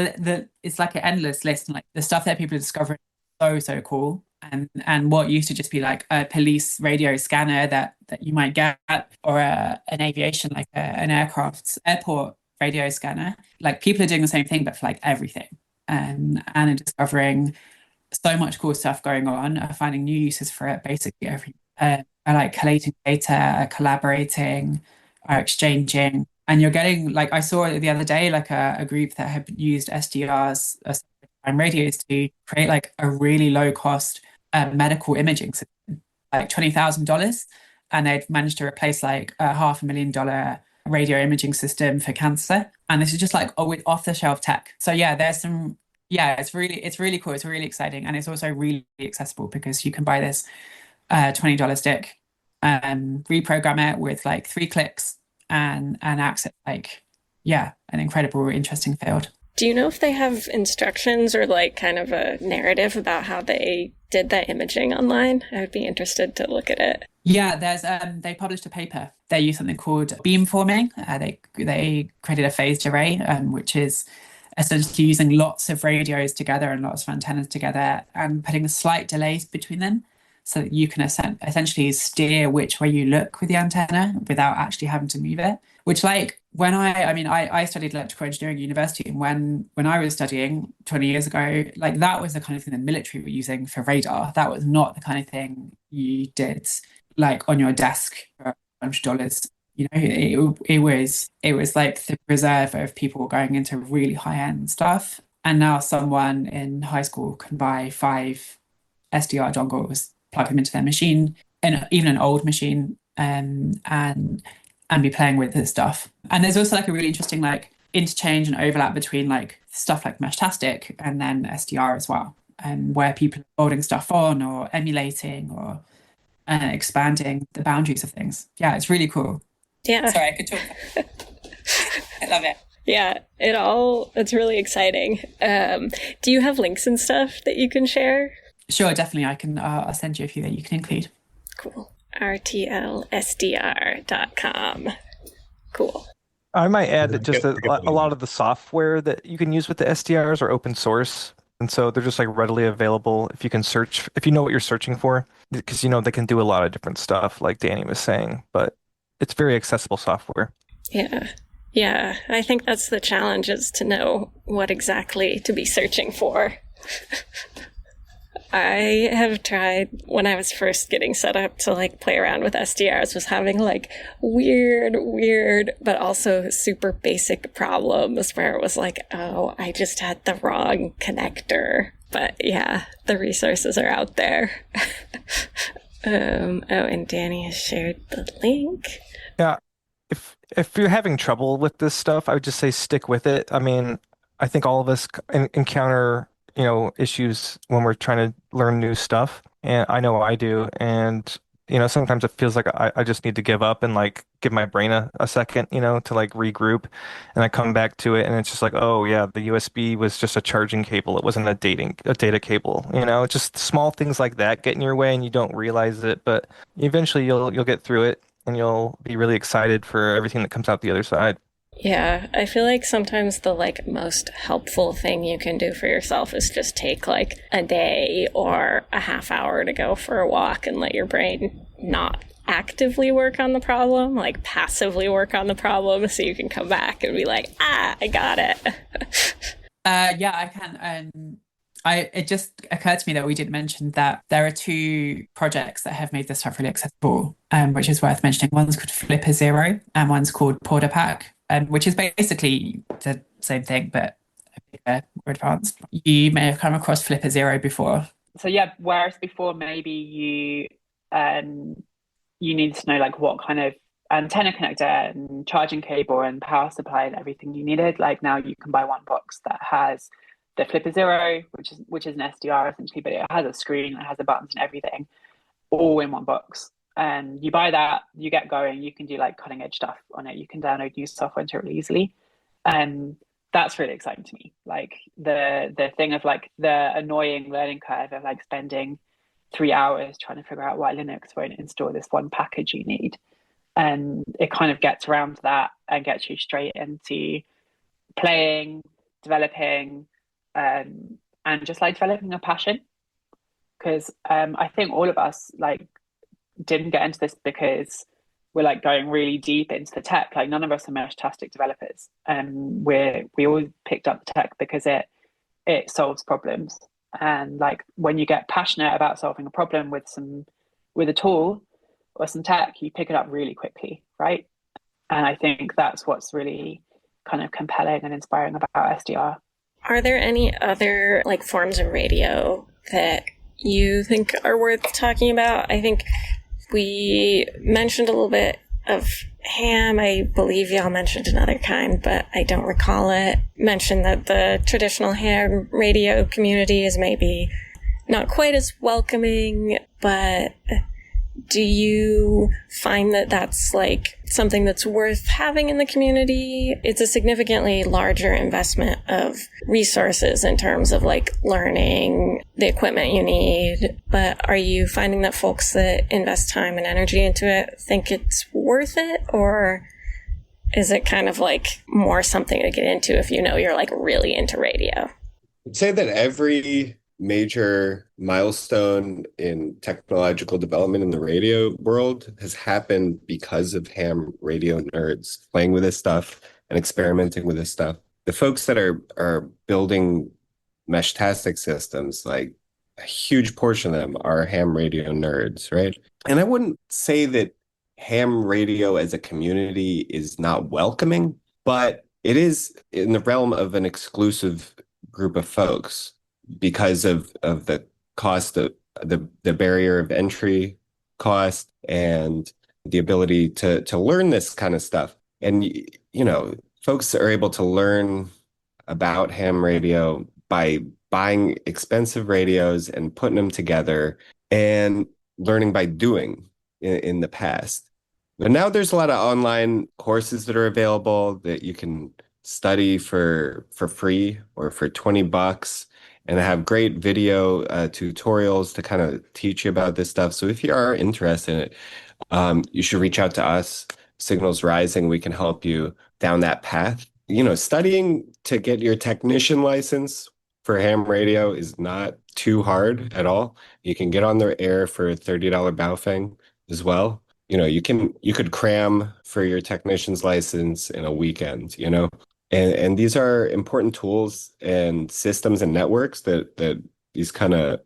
it's like an endless list, and like the stuff that people are discovering is so cool. And what used to just be like a police radio scanner that you might get, or an aviation, like an airport radio scanner. Like people are doing the same thing, but for like everything, and are discovering so much cool stuff going on. Are finding new uses for it basically are like collating data, are collaborating, are exchanging. And you're getting, like, I saw the other day, like a group that had used SDRs and radios to create like a really low cost medical imaging system, like $20,000. And they'd managed to replace like a $500,000 radio imaging system for cancer. And this is just like, with off the shelf tech. So yeah, it's really cool. It's really exciting. And it's also really accessible because you can buy this $20 stick and reprogram it with like 3 clicks and access like, yeah, an incredible, interesting field. Do you know if they have instructions or like kind of a narrative about how they did that imaging online? I would be interested to look at it. Yeah, there's they published a paper. They use something called beamforming. They created a phased array, which is essentially using lots of radios together and lots of antennas together and putting slight delays between them, so that you can essentially steer which way you look with the antenna without actually having to move it. Which, like, when I studied electrical engineering at university, and when I was studying 20 years ago, like, that was the kind of thing the military were using for radar. That was not the kind of thing you did like on your desk for $100. You know, it was like the reserve of people going into really high-end stuff. And now someone in high school can buy 5 SDR dongles, plug them into their machine, and even an old machine, and be playing with this stuff. And there's also like a really interesting like interchange and overlap between like stuff like Meshtastic and then SDR as well, and where people are building stuff on or emulating or expanding the boundaries of things. Yeah, it's really cool. Yeah. Sorry, I could talk. I love it. Yeah, it's really exciting. Do you have links and stuff that you can share? Sure, definitely. I can. I'll send you a few that you can include. Cool. rtlsdr.com. Cool. I might add that just a lot of the software that you can use with the SDRs are open source. And so they're just like readily available if you can search, if you know what you're searching for, because you know they can do a lot of different stuff, like Danny was saying, but it's very accessible software. Yeah. Yeah. I think that's the challenge, is to know what exactly to be searching for. I have tried, when I was first getting set up to like play around with SDRs, was having like weird, but also super basic problems where it was like, oh, I just had the wrong connector. But yeah, the resources are out there. And Danny has shared the link. Yeah. If you're having trouble with this stuff, I would just say stick with it. I mean, I think all of us encounter issues when we're trying to learn new stuff. And I know I do. And, sometimes it feels like I just need to give up and like give my brain a second, to like regroup. And I come back to it and it's just like, oh yeah, the USB was just a charging cable. It wasn't a data cable, just small things like that get in your way and you don't realize it. But eventually you'll get through it and you'll be really excited for everything that comes out the other side. Yeah, I feel like sometimes the like most helpful thing you can do for yourself is just take like a day or a half hour to go for a walk and let your brain not actively work on the problem, like passively work on the problem, so you can come back and be like, I got it. Yeah, I can. It just occurred to me that we didn't mention that there are 2 projects that have made this stuff really accessible, which is worth mentioning. One's called Flipper Zero and one's called PortaPack, which is basically the same thing, but more advanced. You may have come across Flipper Zero before. So yeah, whereas before maybe you needed to know like what kind of antenna connector and charging cable and power supply and everything you needed. Like now you can buy one box that has the Flipper Zero, which is an SDR essentially, but it has a screen, it has the buttons and everything, all in one box. And you buy that, you get going, you can do like cutting edge stuff on it. You can download new software into it really easily. And that's really exciting to me. Like the thing of like the annoying learning curve of like spending 3 hours trying to figure out why Linux won't install this one package you need. And it kind of gets around that and gets you straight into playing, developing, and just like developing a passion. Because I think all of us like didn't get into this because we're like going really deep into the tech. Like none of us are Meshtastic developers, and we all picked up the tech because it solves problems. And like when you get passionate about solving a problem with a tool or some tech, you pick it up really quickly, right? And I think that's what's really kind of compelling and inspiring about SDR. Are there any other like forms of radio that you think are worth talking about? I think we mentioned a little bit of ham. I believe y'all mentioned another kind, but I don't recall it. Mentioned that the traditional ham radio community is maybe not quite as welcoming, but do you find that that's like something that's worth having in the community? It's a significantly larger investment of resources in terms of like learning the equipment you need. But are you finding that folks that invest time and energy into it think it's worth it? Or is it kind of like more something to get into if you know you're like really into radio? I'd say that every major milestone in technological development in the radio world has happened because of ham radio nerds playing with this stuff and experimenting with this stuff. The folks that are building Meshtastic systems, like a huge portion of them are ham radio nerds, right? And I wouldn't say that ham radio as a community is not welcoming, but it is in the realm of an exclusive group of folks because of the cost of the barrier of entry cost and the ability to learn this kind of stuff. And, you know, folks are able to learn about ham radio by buying expensive radios and putting them together and learning by doing in the past. But now there's a lot of online courses that are available that you can study for free or for $20. And I have great video tutorials to kind of teach you about this stuff. So if you are interested in it, you should reach out to us, Signals Rising. We can help you down that path. You know, studying to get your technician license for ham radio is not too hard at all. You can get on the air for a $30 Baofeng as well. You know, you could cram for your technician's license in a weekend, you know. And these are important tools and systems and networks that these kind of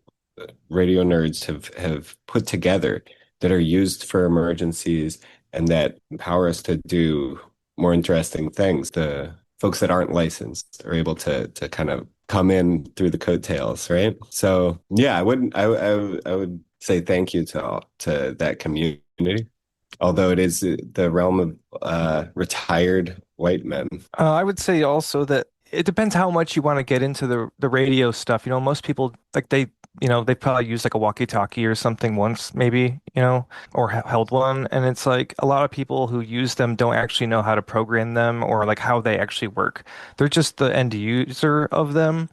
radio nerds have put together that are used for emergencies and that empower us to do more interesting things. The folks that aren't licensed are able to kind of come in through the coattails, right? So yeah, I would say thank you to that community, although it is the realm of retired white men. I would say also that it depends how much you want to get into the radio stuff. You know, most people like they probably use like a walkie-talkie or something once, maybe, you know, or held one. And it's like a lot of people who use them don't actually know how to program them or like how they actually work. They're just the end user of them.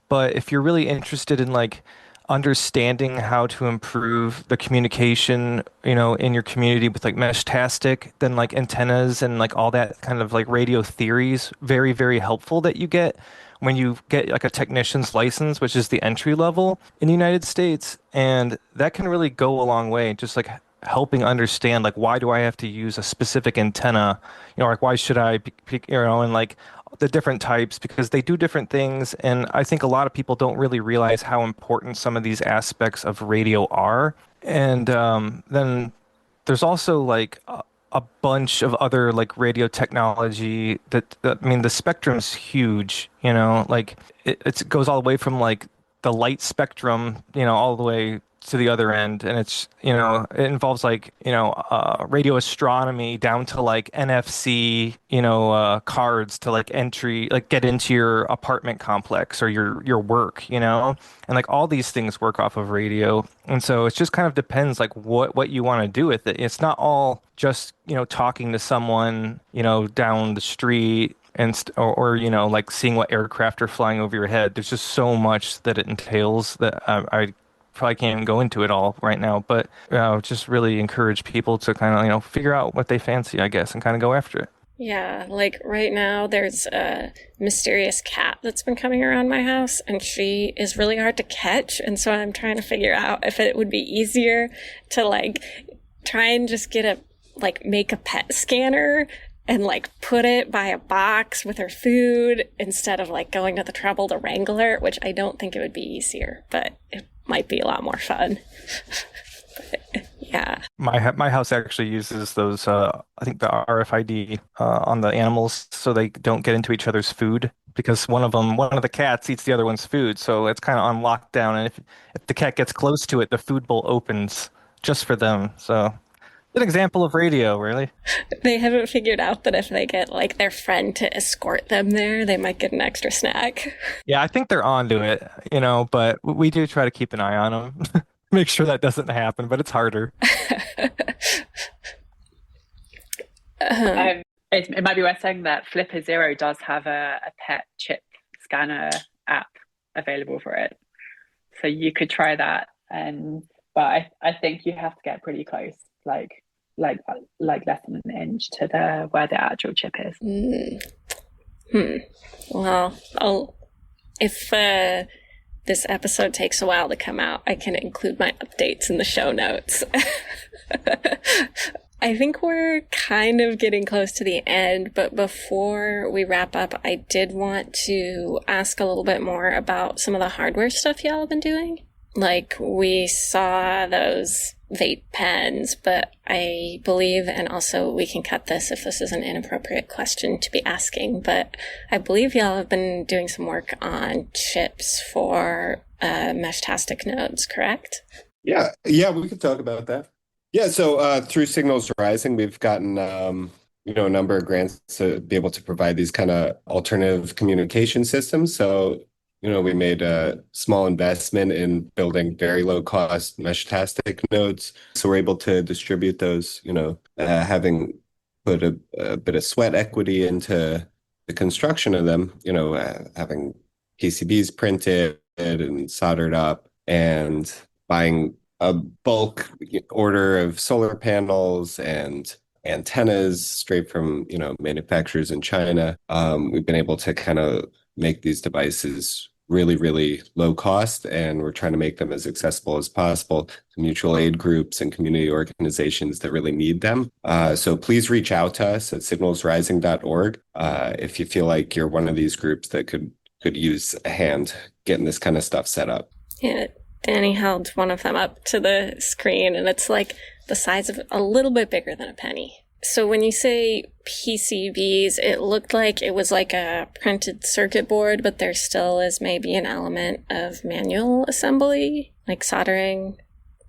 But if you're really interested in like understanding how to improve the communication, you know, in your community with like Meshtastic, then like antennas and like all that kind of like radio theories, very, very helpful that you get when you get like a technician's license, which is the entry level in the United States. And that can really go a long way, just like helping understand like why do I have to use a specific antenna, you know, like why should I you know, and like the different types, because they do different things. And I think a lot of people don't really realize how important some of these aspects of radio are. And then there's also like a bunch of other like radio technology that I mean, the spectrum's huge, you know, like it goes all the way from like the light spectrum, you know, all the way to the other end. And it's, you know, it involves like, you know, radio astronomy down to like NFC, you know, cards to like entry, like get into your apartment complex or your work, you know, and like all these things work off of radio. And so it just kind of depends like what you want to do with it. It's not all just, you know, talking to someone, you know, down the street and or you know, like seeing what aircraft are flying over your head. There's just so much that it entails that I probably can't even go into it all right now, but just really encourage people to kind of, you know, figure out what they fancy, I guess, and kind of go after it. Yeah, like right now there's a mysterious cat that's been coming around my house and she is really hard to catch. And so I'm trying to figure out if it would be easier to like try and just make a pet scanner and like put it by a box with her food instead of like going to the trouble to wrangle her, which I don't think it would be easier, but it might be a lot more fun. But, Yeah. My house actually uses those I think the RFID on the animals so they don't get into each other's food because one of the cats eats the other one's food, so it's kind of on lockdown. And if the cat gets close to it, the food bowl opens just for them. So an example of radio, really. They haven't figured out that if they get like their friend to escort them there, they might get an extra snack. Yeah, I think they're onto it, but we do try to keep an eye on them, make sure that doesn't happen, but it's harder. It might be worth saying that Flipper Zero does have a pet chip scanner app available for it, so you could try that. But I think you have to get pretty close, like less than an inch to where the actual chip is. Well, if this episode takes a while to come out, I can include my updates in the show notes. I think we're kind of getting close to the end, but before we wrap up, I did want to ask a little bit more about some of the hardware stuff y'all have been doing. Like, we saw those vape pens, but I believe, and also we can cut this if this is an inappropriate question to be asking, but I believe y'all have been doing some work on chips for Meshtastic nodes, correct? Yeah, we could talk about that. Yeah, so through Signals Rising, we've gotten a number of grants to be able to provide these kind of alternative communication systems. So, we made a small investment in building very low cost Meshtastic nodes. So we're able to distribute those, having put a bit of sweat equity into the construction of them, having PCBs printed and soldered up and buying a bulk order of solar panels and antennas straight from, manufacturers in China. We've been able to kind of make these devices really, really low cost, and we're trying to make them as accessible as possible to mutual aid groups and community organizations that really need them. So please reach out to us at signalsrising.org if you feel like you're one of these groups that could use a hand getting this kind of stuff set up. Yeah, Danny held one of them up to the screen, and it's like the size of a little bit bigger than a penny. So when you say PCBs, it looked like it was like a printed circuit board, but there still is maybe an element of manual assembly, like soldering.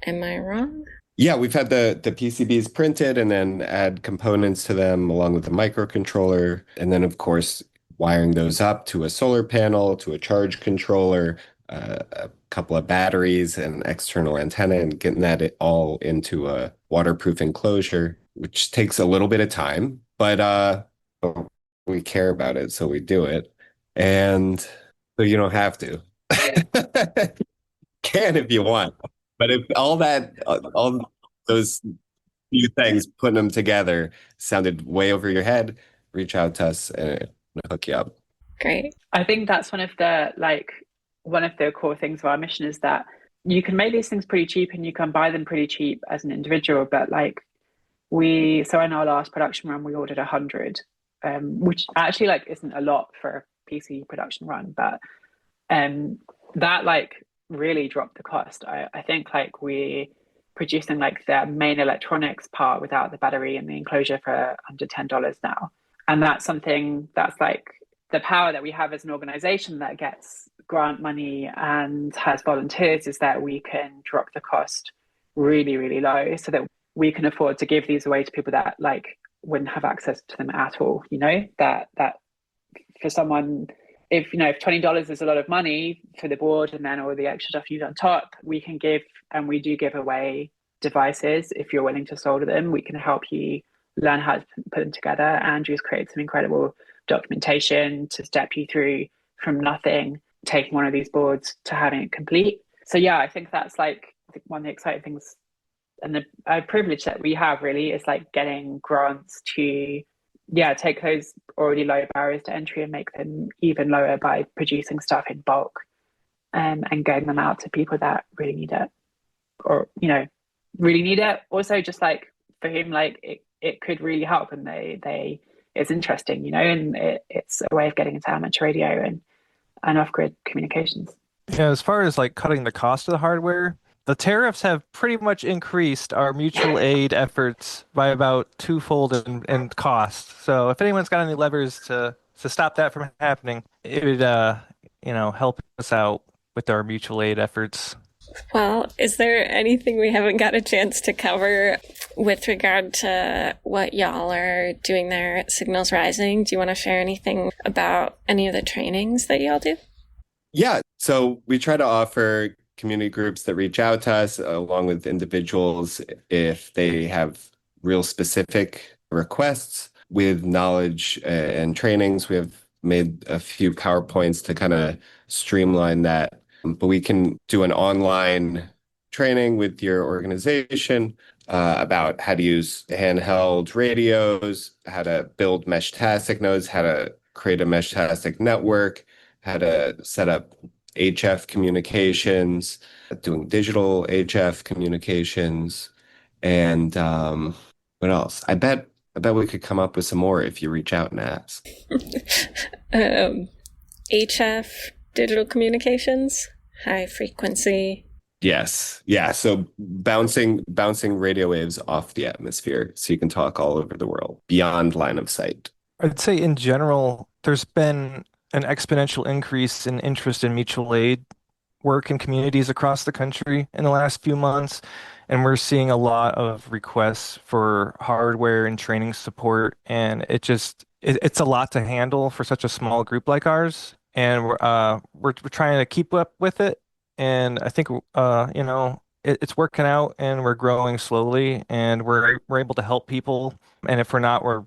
Am I wrong? Yeah, we've had the PCBs printed and then add components to them along with the microcontroller. And then, of course, wiring those up to a solar panel, to a charge controller, a couple of batteries, and external antenna, and getting that all into a waterproof enclosure, which takes a little bit of time, but we care about it, so we do it. And so you don't have to. Can if you want. But if all those few things, putting them together, sounded way over your head, reach out to us and we'll hook you up. Great. I think that's one of the core things of our mission is that you can make these things pretty cheap and you can buy them pretty cheap as an individual, but so in our last production run, we ordered 100, which actually isn't a lot for a PC production run, but that really dropped the cost. I think we're producing the main electronics part without the battery and the enclosure for under $10 now. And that's something that's the power that we have as an organization that gets grant money and has volunteers, is that we can drop the cost really, really low so that we can afford to give these away to people that wouldn't have access to them at all. That for someone, if $20 is a lot of money for the board and then all the extra stuff you do on top, we can give, and we do give away devices. If you're willing to solder them, we can help you learn how to put them together. Andrew's created some incredible documentation to step you through from nothing, taking one of these boards to having it complete. So yeah, I think that's one of the exciting things and the privilege that we have really is getting grants to take those already low barriers to entry and make them even lower by producing stuff in bulk, and getting them out to people that really need it, or really need it. Also, just for him, it could really help, and it's interesting, and it's a way of getting into amateur radio and off-grid communications. Yeah, as far as cutting the cost of the hardware, the tariffs have pretty much increased our mutual aid efforts by about twofold in cost. So if anyone's got any levers to stop that from happening, it would help us out with our mutual aid efforts. Well, is there anything we haven't got a chance to cover with regard to what y'all are doing there at Signals Rising? Do you want to share anything about any of the trainings that y'all do? Yeah, so we try to offer community groups that reach out to us, along with individuals, if they have real specific requests with knowledge and trainings. We have made a few PowerPoints to kind of streamline that. But we can do an online training with your organization about how to use handheld radios, how to build Meshtastic nodes, how to create a Meshtastic network, how to set up HF communications, doing digital HF communications, and what else? I bet we could come up with some more if you reach out and ask. HF, digital communications, high frequency. Yes. Yeah. So bouncing radio waves off the atmosphere so you can talk all over the world beyond line of sight. I'd say in general, there's been an exponential increase in interest in mutual aid work in communities across the country in the last few months. And we're seeing a lot of requests for hardware and training support. And it's a lot to handle for such a small group like ours. And we're trying to keep up with it. And I think it's working out, and we're growing slowly, and we're able to help people. And if we're not, we're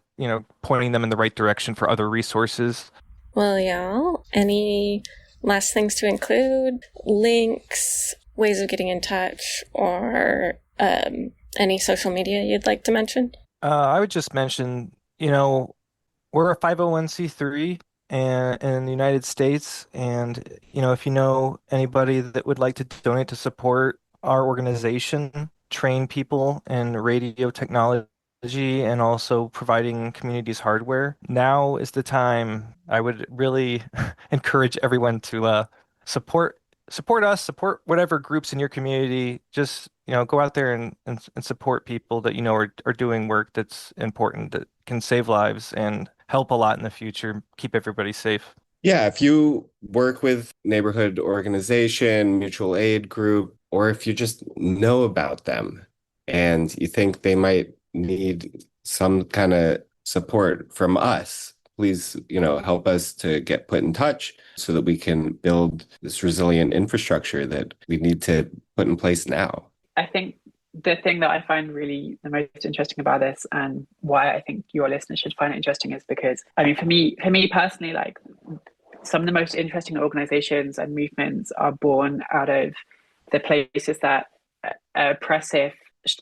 pointing them in the right direction for other resources. Well, y'all, any last things to include? Links, ways of getting in touch, or any social media you'd like to mention? I would just mention, we're a 501c3 in the United States, and if you know anybody that would like to donate to support our organization, train people in radio technology, and also providing communities hardware, now is the time. I would really encourage everyone to support us, support whatever groups in your community. Just go out there and support people that are doing work that's important, that can save lives and help a lot in the future, keep everybody safe. Yeah, if you work with neighborhood organization, mutual aid group, or if you just know about them and you think they might need some kind of support from us, please, help us to get put in touch so that we can build this resilient infrastructure that we need to put in place now. I think the thing that I find really the most interesting about this, and why I think your listeners should find it interesting, is because, for me personally, like, some of the most interesting organizations and movements are born out of the places that oppressive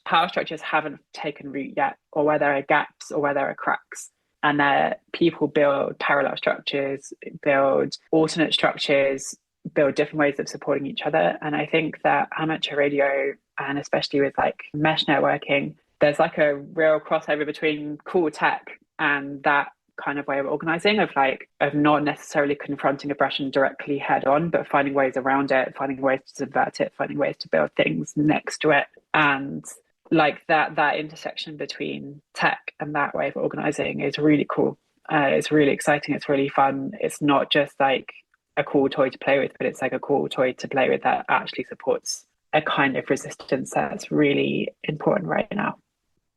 power structures haven't taken root yet, or where there are gaps or where there are cracks, and that people build parallel structures, build alternate structures, build different ways of supporting each other. And I think that amateur radio, and especially with like mesh networking, there's like a real crossover between cool tech and that kind of way of organizing, of not necessarily confronting oppression directly head on, but finding ways around it, finding ways to subvert it, finding ways to build things next to it. And like that intersection between tech and that way of organizing is really cool. It's really exciting. It's really fun. It's not just like a cool toy to play with, but it's like a cool toy to play with that actually supports a kind of resistance that's really important right now.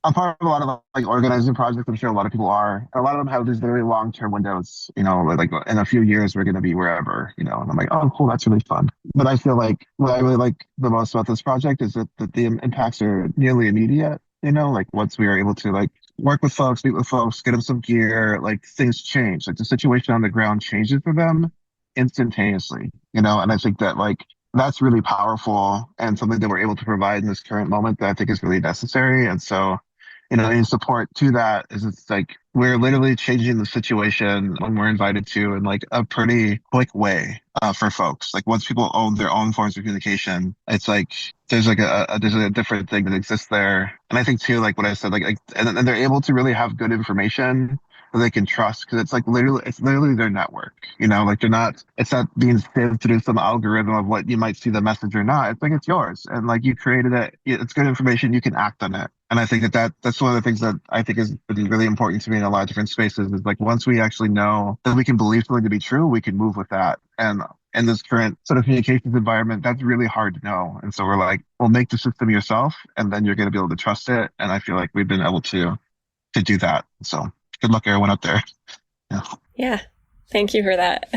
I'm part of a lot of like organizing projects. I'm sure a lot of people are. And a lot of them have these very long-term windows, like in a few years, we're going to be wherever, and I'm like, oh, cool, that's really fun. But I feel like what I really like the most about this project is that the impacts are nearly immediate, like once we are able to like work with folks, meet with folks, get them some gear, like things change. Like the situation on the ground changes for them instantaneously, and I think that like that's really powerful and something that we're able to provide in this current moment that I think is really necessary. And so, in support to that is it's like we're literally changing the situation when we're invited to in like a pretty quick way for folks. Like once people own their own forms of communication, it's like there's like there's a different thing that exists there. And I think too, like what I said, and they're able to really have good information that they can trust, because it's literally their network, like it's not being sieved through some algorithm of what you might see the message or not. It's like, it's yours, and like, you created it, it's good information, you can act on it. And I think that's one of the things that I think has been really important to me in a lot of different spaces, is like, once we actually know that we can believe something to be true, we can move with that. And in this current sort of communications environment, that's really hard to know. And so we're like, well, make the system yourself, and then you're going to be able to trust it. And I feel like we've been able to do that. So good luck, everyone up there. Yeah. Thank you for that.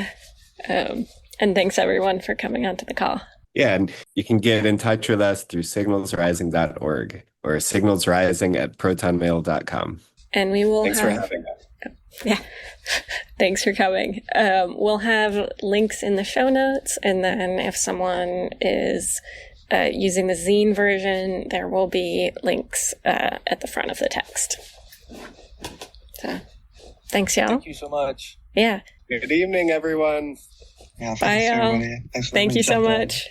And thanks everyone for coming onto the call. Yeah, and you can get in touch with us through signalsrising.org or signalsrising@protonmail.com. And we will Thanks for having us. Yeah. Thanks for coming. We'll have links in the show notes, and then if someone is using the zine version, there will be links at the front of the text. So, thanks, y'all. Thank you so much. Yeah. Good evening, everyone. Yeah, Bye, y'all. Thank you so much.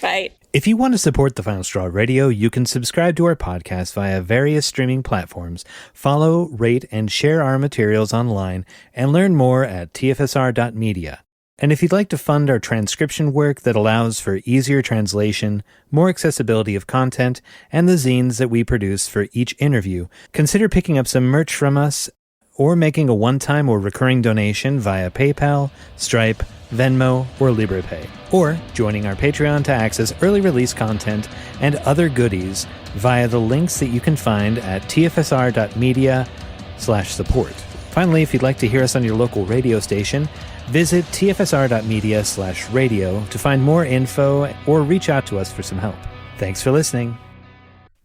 Bye. If you want to support The Final Straw Radio, you can subscribe to our podcast via various streaming platforms, follow, rate, and share our materials online, and learn more at tfsr.media. And if you'd like to fund our transcription work that allows for easier translation, more accessibility of content, and the zines that we produce for each interview, consider picking up some merch from us or making a one-time or recurring donation via PayPal, Stripe, Venmo, or LibrePay, or joining our Patreon to access early release content and other goodies via the links that you can find at tfsr.media/support. Finally, if you'd like to hear us on your local radio station, visit tfsr.media/radio to find more info or reach out to us for some help. Thanks for listening.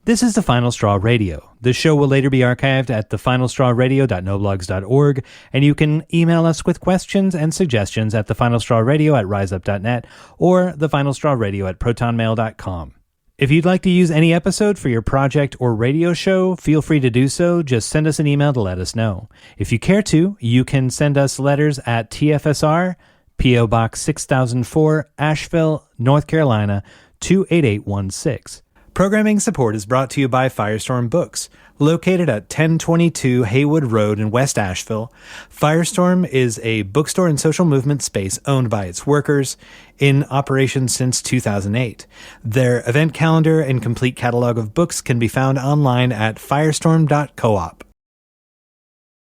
This is The Final Straw Radio. The show will later be archived at thefinalstrawradio.noblogs.org, and you can email us with questions and suggestions at thefinalstrawradio@riseup.net or thefinalstrawradio@protonmail.com. If you'd like to use any episode for your project or radio show, feel free to do so. Just send us an email to let us know. If you care to, you can send us letters at TFSR, P.O. Box 6004, Asheville, North Carolina, 28816. Programming support is brought to you by Firestorm Books. Located at 1022 Haywood Road in West Asheville, Firestorm is a bookstore and social movement space owned by its workers, in operation since 2008. Their event calendar and complete catalog of books can be found online at firestorm.coop.